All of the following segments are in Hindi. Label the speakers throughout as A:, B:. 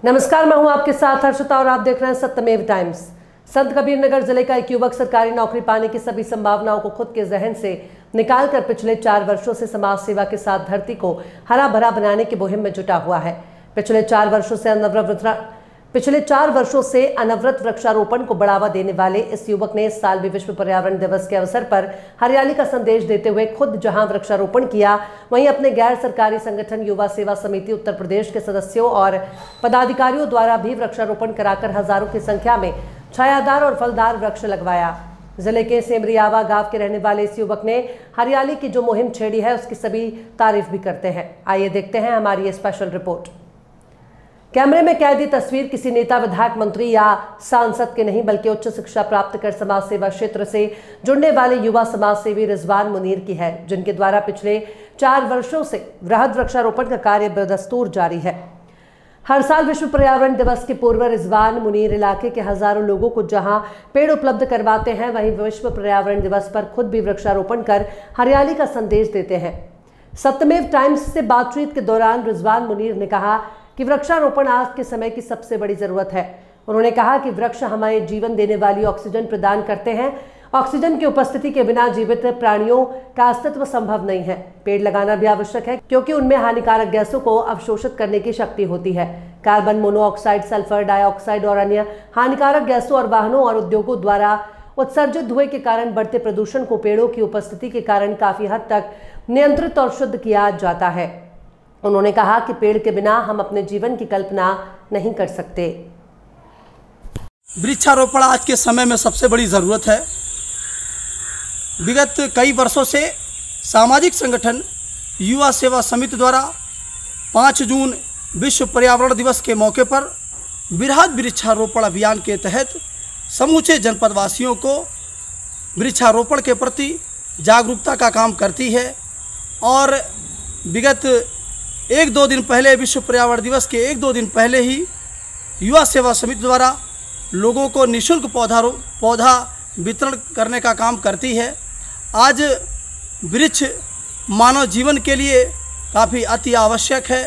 A: नमस्कार, मैं हूं आपके साथ हर्षिता और आप देख रहे हैं सत्यमेव टाइम्स। संत कबीरनगर जिले का एक युवक सरकारी नौकरी पाने की सभी संभावनाओं को खुद के जहन से निकालकर पिछले 4 वर्षों से समाज सेवा के साथ धरती को हरा भरा बनाने की मुहिम में जुटा हुआ है। पिछले 4 वर्षों से अनवरत वृक्षारोपण को बढ़ावा देने वाले इस युवक ने इस साल भी विश्व पर्यावरण दिवस के अवसर पर हरियाली का संदेश देते हुए खुद जहां वृक्षारोपण किया, वहीं अपने गैर सरकारी संगठन युवा सेवा समिति उत्तर प्रदेश के सदस्यों और पदाधिकारियों द्वारा भी वृक्षारोपण कराकर हजारों की संख्या में छायादार और फलदार वृक्ष लगवाया। जिले के सेमरियावा गांव के रहने वाले इस युवक ने हरियाली की जो मुहिम छेड़ी है उसकी सभी तारीफ भी करते हैं। आइए देखते हैं हमारी ये स्पेशल रिपोर्ट। कैमरे में कैद ये तस्वीर किसी नेता, विधायक, मंत्री या सांसद के नहीं बल्कि उच्च शिक्षा प्राप्त कर समाज सेवा क्षेत्र से जुड़ने वाले युवा समाज सेवी रिजवान मुनीर की है, जिनके द्वारा पिछले 4 वर्षों से वृहद वृक्षारोपण का कार्य बदस्तूर जारी है। हर साल विश्व पर्यावरण दिवस के पूर्व रिजवान मुनीर इलाके के हजारों लोगों को जहां पेड़ उपलब्ध करवाते हैं, वहीं विश्व पर्यावरण दिवस पर खुद भी वृक्षारोपण कर हरियाली का संदेश देते हैं। सत्यमेव टाइम्स से बातचीत के दौरान रिजवान मुनीर ने कहा कि वृक्षारोपण आज के समय की सबसे बड़ी जरूरत है। उन्होंने कहा कि वृक्ष हमें जीवन देने वाली ऑक्सीजन प्रदान करते हैं। ऑक्सीजन की उपस्थिति के बिना जीवित प्राणियों का अस्तित्व संभव नहीं है। पेड़ लगाना भी आवश्यक है क्योंकि उनमें हानिकारक गैसों को अवशोषित करने की शक्ति होती है। कार्बन मोनोऑक्साइड, सल्फर डाइऑक्साइड और अन्य हानिकारक गैसों और वाहनों और उद्योगों द्वारा उत्सर्जित धुएं के कारण बढ़ते प्रदूषण को पेड़ों की उपस्थिति के कारण काफी हद तक नियंत्रित और शुद्ध किया जाता है। उन्होंने कहा कि पेड़ के बिना हम अपने जीवन की कल्पना नहीं कर सकते।
B: वृक्षारोपण आज के समय में सबसे बड़ी ज़रूरत है। विगत कई वर्षों से सामाजिक संगठन युवा सेवा समिति द्वारा 5 जून विश्व पर्यावरण दिवस के मौके पर वृहद वृक्षारोपण अभियान के तहत समूचे जनपदवासियों को वृक्षारोपण के प्रति जागरूकता का काम करती है। और विगत 1-2 दिन पहले, विश्व पर्यावरण दिवस के 1-2 दिन पहले ही युवा सेवा समिति द्वारा लोगों को निःशुल्क पौधा वितरण करने का काम करती है। आज वृक्ष मानव जीवन के लिए काफ़ी अति आवश्यक है।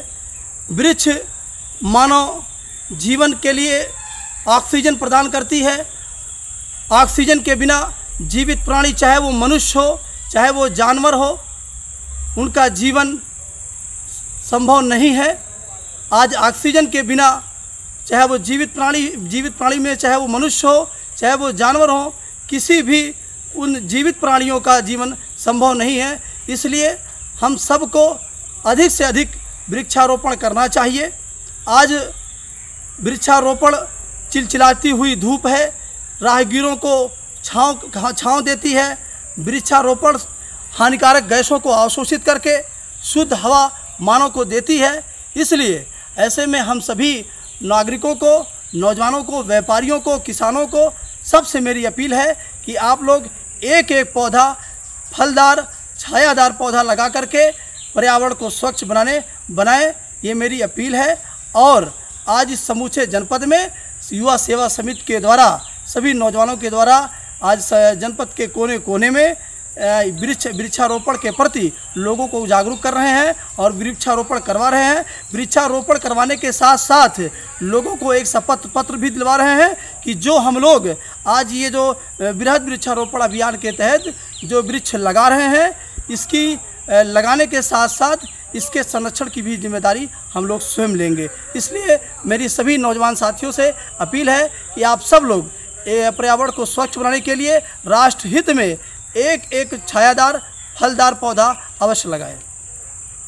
B: वृक्ष मानव जीवन के लिए ऑक्सीजन प्रदान करती है। ऑक्सीजन के बिना जीवित प्राणी, चाहे वो मनुष्य हो चाहे वो जानवर हो, उनका जीवन संभव नहीं है। आज ऑक्सीजन के बिना, चाहे वो जीवित प्राणी में चाहे वो मनुष्य हो चाहे वो जानवर हो, किसी भी उन जीवित प्राणियों का जीवन संभव नहीं है। इसलिए हम सबको अधिक से अधिक वृक्षारोपण करना चाहिए। आज वृक्षारोपण चिलचिलाती हुई धूप है, राहगीरों को छाँव देती है। वृक्षारोपण हानिकारक गैसों को अवशोषित करके शुद्ध हवा मानव को देती है। इसलिए ऐसे में हम सभी नागरिकों को, नौजवानों को, व्यापारियों को, किसानों को, सबसे मेरी अपील है कि आप लोग एक पौधा, फलदार, छायादार पौधा लगा करके पर्यावरण को स्वच्छ बनाएं, ये मेरी अपील है। और आज इस समूचे जनपद में युवा सेवा समिति के द्वारा, सभी नौजवानों के द्वारा आज जनपद के कोने कोने में वृक्षारोपण के प्रति लोगों को जागरूक कर रहे हैं और वृक्षारोपण करवा रहे हैं। वृक्षारोपण करवाने के साथ साथ लोगों को एक शपथ पत्र भी दिलवा रहे हैं कि जो हम लोग आज ये जो वृहद वृक्षारोपण अभियान के तहत जो वृक्ष लगा रहे हैं, इसकी लगाने के साथ साथ इसके संरक्षण की भी जिम्मेदारी हम लोग स्वयं लेंगे। इसलिए मेरी सभी नौजवान साथियों से अपील है कि आप सब लोग पर्यावरण को स्वच्छ बनाने के लिए राष्ट्र हित में एक छायादार, फलदार पौधा अवश्य लगाएं।